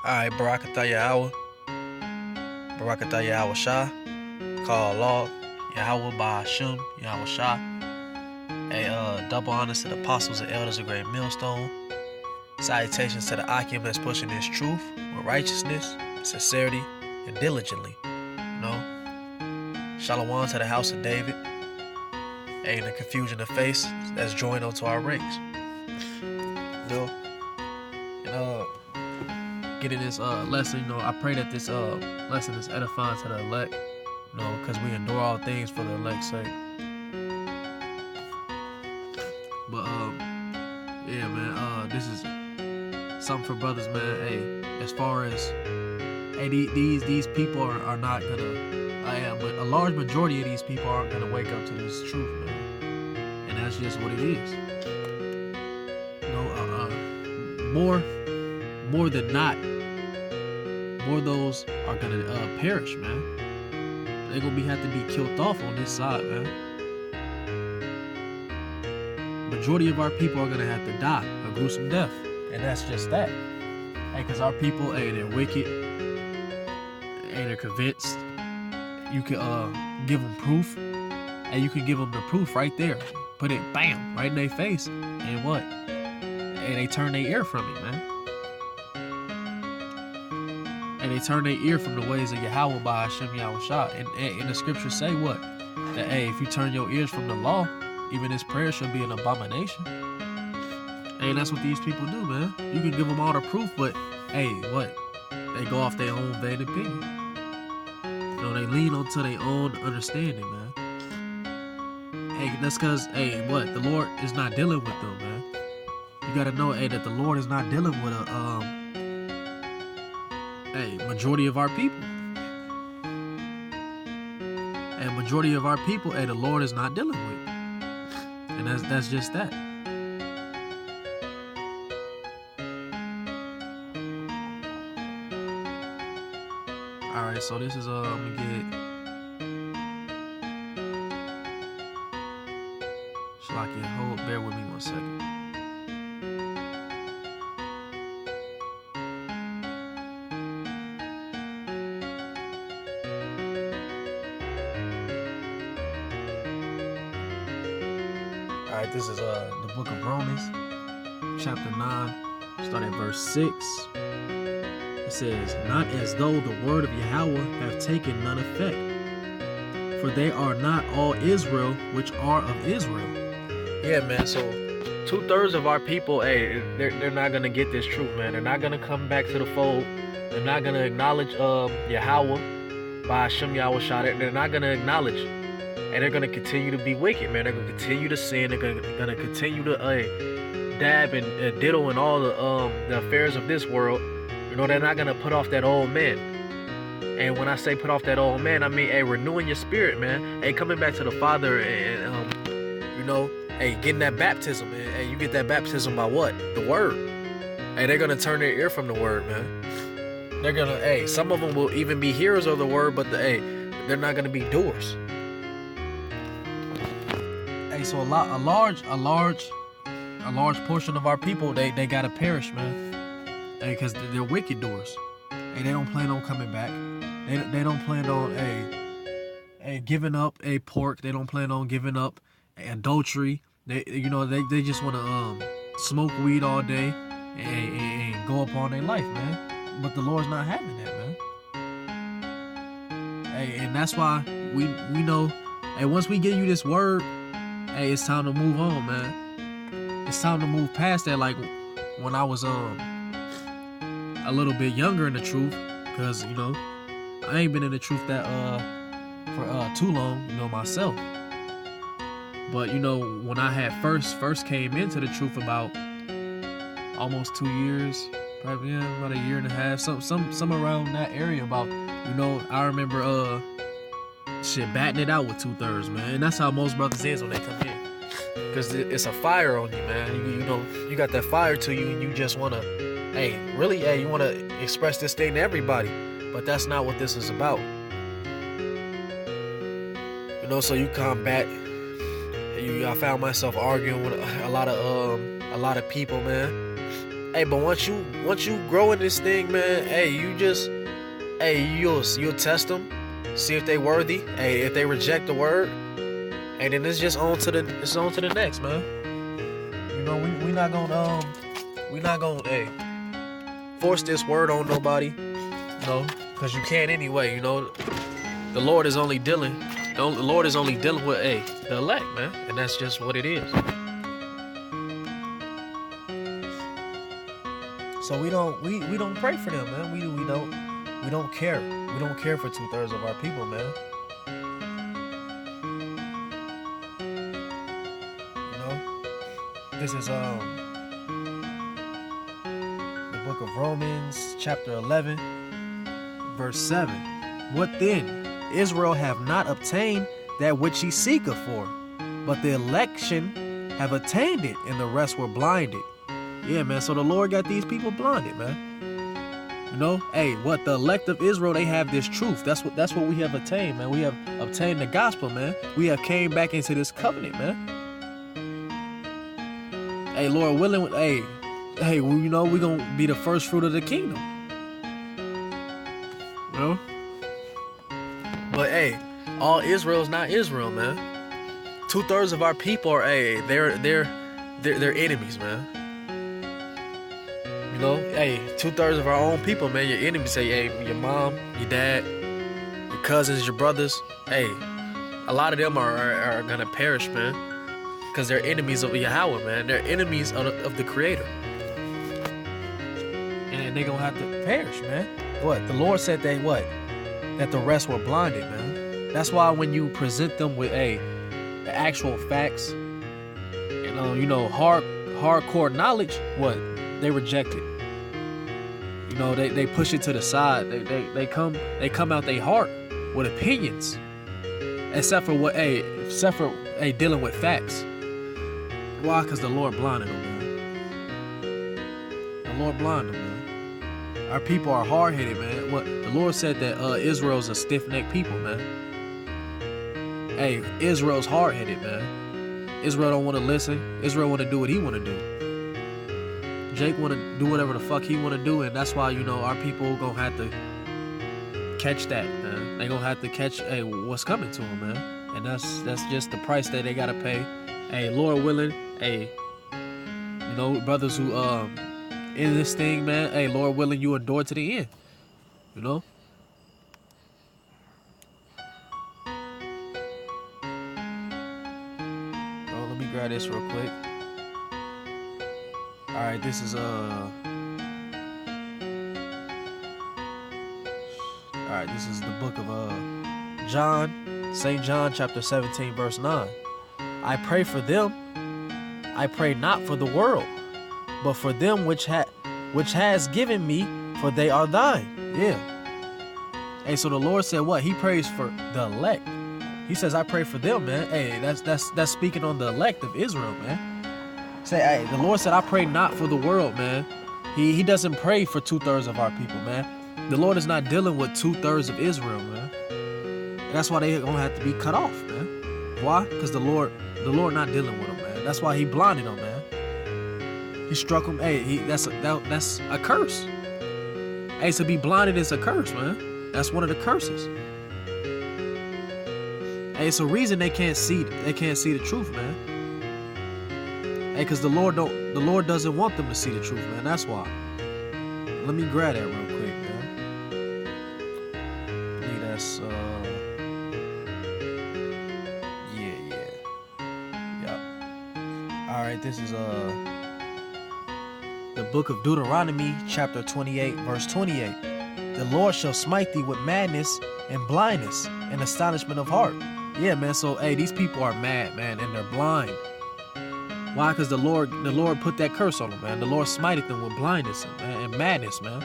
Alright, Barakatah Yahweh, Barakatah Yahweh Shah, call law, Yahweh Ba'ashem, Yahweh Shah. A double honors to the apostles and elders of Great Millstone. Salutations to the occupants pushing this truth with righteousness, sincerity, and diligently. Shalom to the house of David. And the confusion of face that's joined onto our ranks. Getting this lesson, I pray that this lesson is edifying to the elect, because we endure all things for the elect's sake. But yeah, man, this is something for brothers, man. Hey, as far as these people are not gonna, but a large majority of these people aren't gonna wake up to this truth, man, and that's just what it is. More than not, more of those are gonna perish, man. They're gonna have to be killed off on this side, man. Majority of our people are gonna have to die a gruesome death, and that's just that. Hey, cause our people, they're wicked, they're convinced. You can give them proof, and you can give them the proof right there. Put it, bam, right in their face, and what? And they turn their ear from it, man. And they turn their ear from the ways of Yahweh by Hashem Yahweh Shah. And the scriptures say what? That, hey, if you turn your ears from the law, even this prayer shall be an abomination. Hey, that's what these people do, man. You can give them all the proof, but, hey, what? They go off their own vain opinion. They lean onto their own understanding, man. Hey, that's because, hey, what? The Lord is not dealing with them, man. You gotta know, hey, that the Lord is not dealing with majority of our people. And majority of our people, the Lord is not dealing with. And that's just that. Alright, so this is I'm gonna get hold, bear with me 1 second. Alright, this is the book of Romans, chapter 9, start at verse 6. It says, not as though the word of Yahweh have taken none effect, for they are not all Israel which are of Israel. Yeah, man, so 2/3 of our people, they're not going to get this truth, man. They're not going to come back to the fold. They're not going to acknowledge Yahweh by Hashem Yahweh Shah. They're not going to acknowledge. And they're going to continue to be wicked, man. They're going to continue to sin. They're going to continue to dab and diddle in all the affairs of this world. They're not going to put off that old man. And when I say put off that old man, I mean, renewing your spirit, man. Coming back to the Father and, getting that baptism. And you get that baptism by what? The Word. They're going to turn their ear from the Word, man. They're going to, some of them will even be hearers of the Word, but they're not going to be doers. So a large portion of our people, they gotta perish, man. Because they're wicked doers. They don't plan on coming back. They don't plan on giving up pork. They don't plan on giving up adultery. They just want to smoke weed all day and go upon their life, man. But the Lord's not having that, man. And that's why we know. Once we give you this word, it's time to move on, man. It's time to move past that. Like when I was a little bit younger in the truth, because I ain't been in the truth that for too long, myself. But when I had first came into the truth about almost 2 years, probably about a year and a half, some around that area. About I remember batting it out with 2/3, man. And that's how most brothers is when they come in. Because it's a fire on you, man. You got that fire to you, and you just want to, you want to express this thing to everybody. But that's not what this is about. So you combat. I found myself arguing with a lot of people, man. Hey, but once you grow in this thing, man, hey, you'll test them, see if they worthy. Hey, if they reject the word, and then it's just on to the next, man. You know, we not gonna hey, force this word on nobody, you know, because you can't anyway. You know, the Lord is only dealing with the elect, man, and that's just what it is. So we don't pray for them, man. We don't care. We don't care for 2/3 of our people, man. You know, this is the book of Romans, chapter 11, verse 7. What then? Israel have not obtained that which he seeketh for, but the election have attained it, and the rest were blinded. Yeah, man, so the Lord got these people blinded, man. You know, hey, what the elect of Israel, they have this truth. That's what we have attained, man. We have obtained the gospel, man. We have came back into this covenant, man. Hey, Lord willing, hey, you know, we're gonna be the first fruit of the kingdom. You know? But hey, all Israel is not Israel, man. 2/3 of our people are they're enemies, man. You know, hey, 2/3 of our own people, man, your enemies. Say, hey, your mom, your dad, your cousins, your brothers. Hey, a lot of them are gonna perish, man, because they're enemies of Yahweh, man. They're enemies of the Creator, and they're gonna have to perish, man. What the Lord said that the rest were blinded, man. That's why when you present them with the actual facts, you know, hardcore knowledge, what they reject it. You know, they push it to the side. They come out their heart with opinions, except for dealing with facts. Why? Because the Lord blinded them, man. The Lord blinded them, man. Our people are hard-headed, man. What the Lord said that Israel's a stiff-necked people, man. Hey, Israel's hard-headed, man. Israel don't want to listen. Israel want to do what he want to do. Jake want to do whatever the fuck he want to do, and that's why, you know, our people gonna have to catch that, man. They gonna have to catch what's coming to them, man. And that's just the price that they gotta pay. Hey, Lord willing, hey, you know, brothers who in this thing, man, hey, Lord willing, you endure to the end. You know? Oh, let me grab this real quick. Alright, this is this is the book of John, St. John chapter 17, verse 9. I pray for them. I pray not for the world, but for them which has given me, for they are thine. Yeah. Hey, so the Lord said what? He prays for the elect. He says, I pray for them, man. Hey, that's speaking on the elect of Israel, man. Say, hey, the Lord said, I pray not for the world, man. He doesn't pray for 2/3 of our people, man. The Lord is not dealing with 2/3 of Israel, man. And that's why they're gonna have to be cut off, man. Why? Because the Lord not dealing with them, man. That's why he blinded them, man. He struck them. Hey, that's a curse. Hey, to be blinded is a curse, man. That's one of the curses. Hey, it's a reason they can't see the truth, man. Hey, because the Lord doesn't want them to see the truth, man. That's why. Let me grab that real quick, man. I think that's yeah. All right, this is the book of Deuteronomy, chapter 28, verse 28. The Lord shall smite thee with madness and blindness and astonishment of heart. Yeah, man. So, hey, these people are mad, man, and they're blind. Why? Because the Lord put that curse on them, man. The Lord smited them with blindness and madness, man.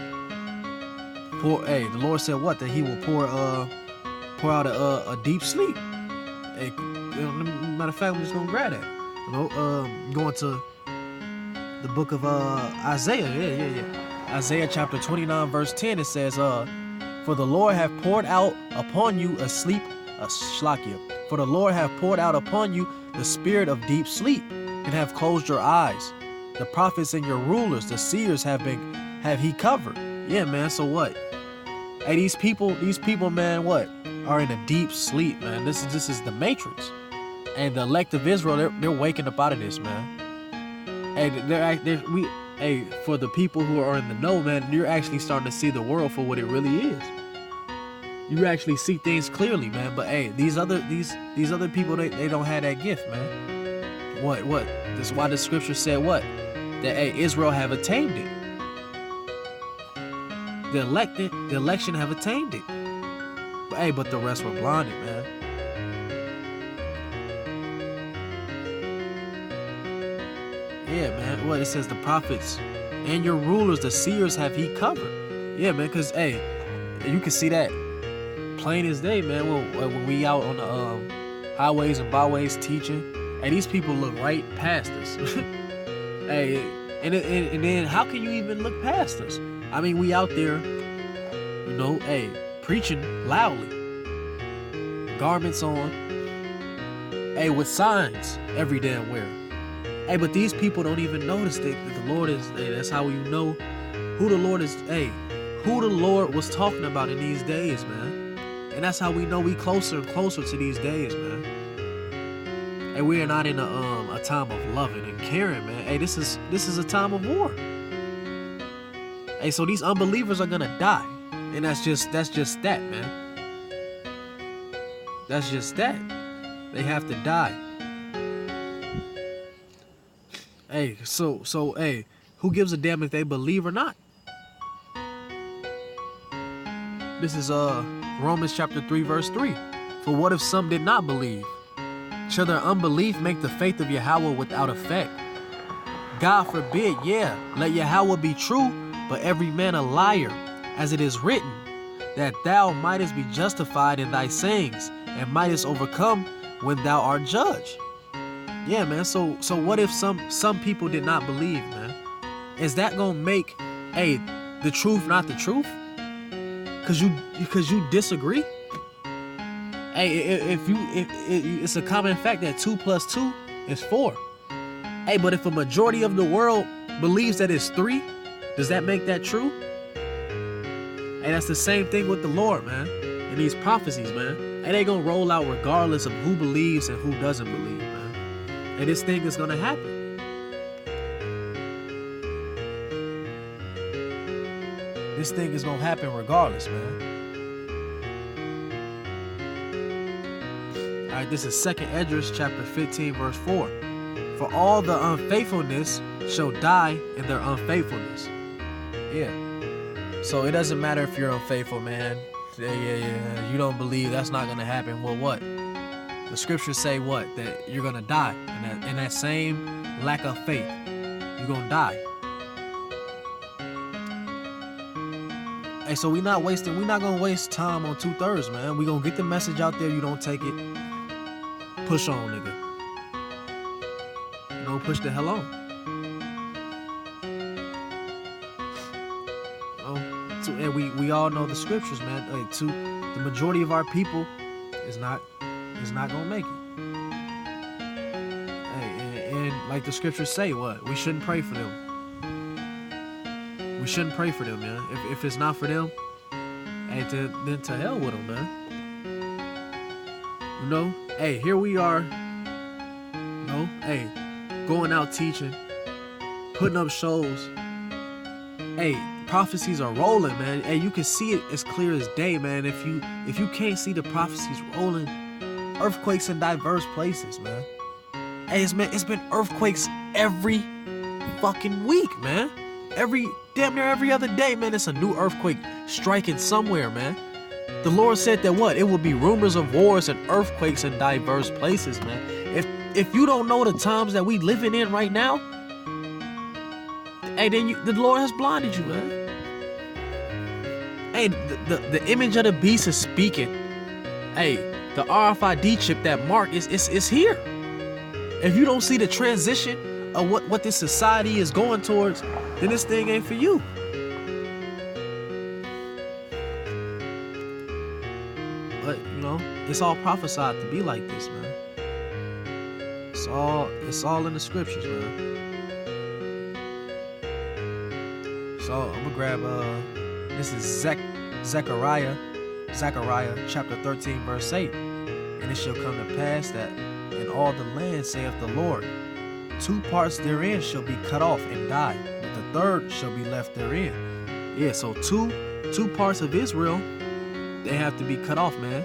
The Lord said what? That he will pour out a deep sleep. Hey, matter of fact, I'm just gonna grab that. You know, going to the book of Isaiah. Yeah. Isaiah chapter 29, verse 10. It says, for the Lord hath poured out upon you a shlakia. For the Lord hath poured out upon you the spirit of deep sleep, and have closed your eyes, the prophets and your rulers, the seers have he covered. Yeah, man. So what? Hey, these people, man, what? Are in a deep sleep, man. This is the Matrix. And the elect of Israel, they're waking up out of this, man. Hey, for the people who are in the know, man, you're actually starting to see the world for what it really is. You actually see things clearly, man. But hey, these other people, they don't have that gift, man. What? This is why the scripture said what? That hey, Israel have attained it. The election have attained it. But hey, but the rest were blinded, man. Yeah, man. Well, it says the prophets and your rulers, the seers have he covered. Yeah, man, because hey, you can see that plain as day, man. When we out on the highways and byways teaching, and these people look right past us. Hey, and then how can you even look past us? I mean, we out there, you know, hey, preaching loudly, garments on, hey, with signs every damn where. Hey, but these people don't even notice that the Lord is, hey, that's how you know who the Lord is, hey, who the Lord was talking about in these days, man. And that's how we know we closer and closer to these days, man. And we are not in a time of loving and caring, man. Hey, this is a time of war. Hey, so these unbelievers are gonna die. And that's just that, man. That's just that. They have to die. Hey, so hey, who gives a damn if they believe or not? This is Romans chapter 3, verse 3. For what if some did not believe? Shall their unbelief make the faith of Yahweh without effect? God forbid, yeah, let Yahweh be true, but every man a liar, as it is written, that thou mightest be justified in thy sayings, and mightest overcome when thou art judged. Yeah, man. So what if some people did not believe, man? Is that gonna make, hey, the truth not the truth? Cause you disagree? Hey, if it's a common fact that 2 + 2 is 4. Hey, but if a majority of the world believes that it's 3, does that make that true? Hey, that's the same thing with the Lord, man. And these prophecies, man. And they gonna roll out regardless of who believes and who doesn't believe, man. And this thing is gonna happen. This thing is gonna happen regardless, man. All right, this is 2nd Esdras chapter 15, verse 4. For all the unfaithfulness shall die in their unfaithfulness. Yeah. So it doesn't matter if you're unfaithful, man. Yeah. You don't believe, that's not gonna happen. Well, what? The scriptures say what? That you're gonna die in that same lack of faith. You're gonna die. Hey, so we're not gonna waste time on 2/3, man. We gonna get the message out there. You don't take it. Push on, nigga. You know, push the hell on. And we all know the scriptures, man. The majority of our people is not gonna make it. Hey, and like the scriptures say, what? We shouldn't pray for them. We shouldn't pray for them, man. If it's not for them, hey, then to hell with them, man. You know, hey, here we are. You know, hey, going out teaching, putting up shows. Hey, prophecies are rolling, man. Hey, you can see it as clear as day, man. If you can't see the prophecies rolling, earthquakes in diverse places, man. Hey, it's been earthquakes every fucking week, man. Damn near every other day, man. It's a new earthquake striking somewhere, man. The Lord said that what? It will be rumors of wars and earthquakes in diverse places, man. If you don't know the times that we living in right now, hey, then the Lord has blinded you, man. Hey, the image of the beast is speaking. Hey, the RFID chip, that mark is here. If you don't see the transition of what this society is going towards, then this thing ain't for you. But you know, it's all prophesied to be like this, man. It's all in the scriptures, man. So I'm gonna grab this is Zechariah chapter 13 verse 8. And it shall come to pass that in all the land, saith the Lord, 2 parts therein shall be cut off and die, but the third shall be left therein. Yeah, so two parts of Israel, they have to be cut off, man.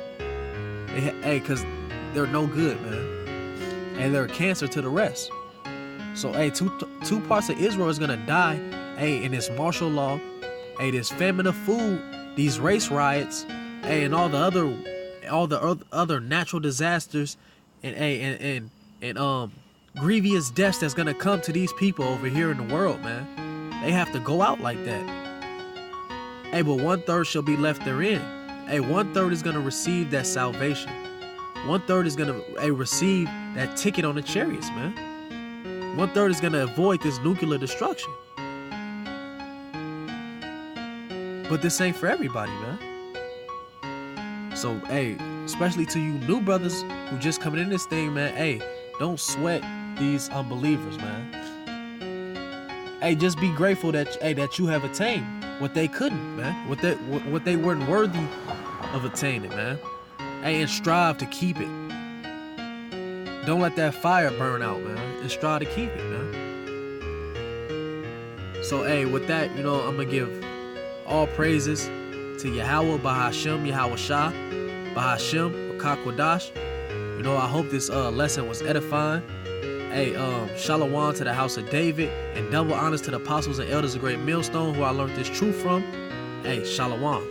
Hey, cause they're no good, man, and they're a cancer to the rest. So, hey, two parts of Israel is gonna die. Hey, in this martial law, hey, this famine of food, these race riots, hey, and all the other natural disasters, and grievous deaths that's gonna come to these people over here in the world, man. They have to go out like that. Hey, but 1/3 shall be left therein. Hey, 1/3 is gonna receive that salvation. 1/3 is gonna receive that ticket on the chariots, man. 1/3 is gonna avoid this nuclear destruction. But this ain't for everybody, man. So, hey, especially to you new brothers who just coming in this thing, man, hey, don't sweat these unbelievers, man. Hey, just be grateful that you have attained what they couldn't, man. What they weren't worthy of attaining, man. Hey, and strive to keep it. Don't let that fire burn out, man. And strive to keep it, man. So, hey, with that, I'm gonna give all praises to Yahweh, Bahashem, Yahweh Shah, Bahashem, Bakakwadash. I hope this lesson was edifying. Hey, shalom to the house of David, and double honors to the apostles and elders of Great Millstone who I learned this truth from. Hey, shalom.